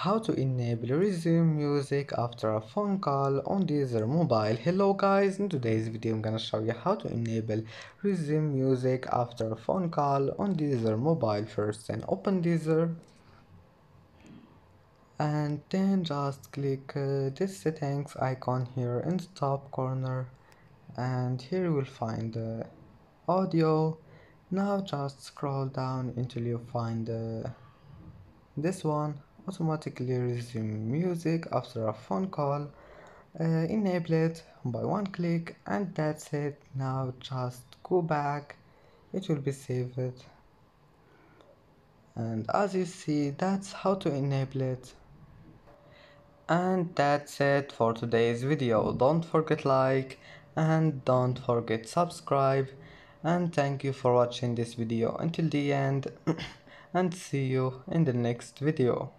How to enable resume music after a phone call on Deezer mobile. Hello guys, in today's video I'm gonna show you how to enable resume music after a phone call on Deezer mobile. First then open Deezer and then just click this settings icon here in the top corner, and here you will find audio. Now just scroll down until you find this one, automatically resume music after a phone call. Enable it by one click and that's it. Now just go back, it will be saved, and as you see, that's how to enable it. And that's it for today's video. Don't forget like and don't forget subscribe, and thank you for watching this video until the end and see you in the next video.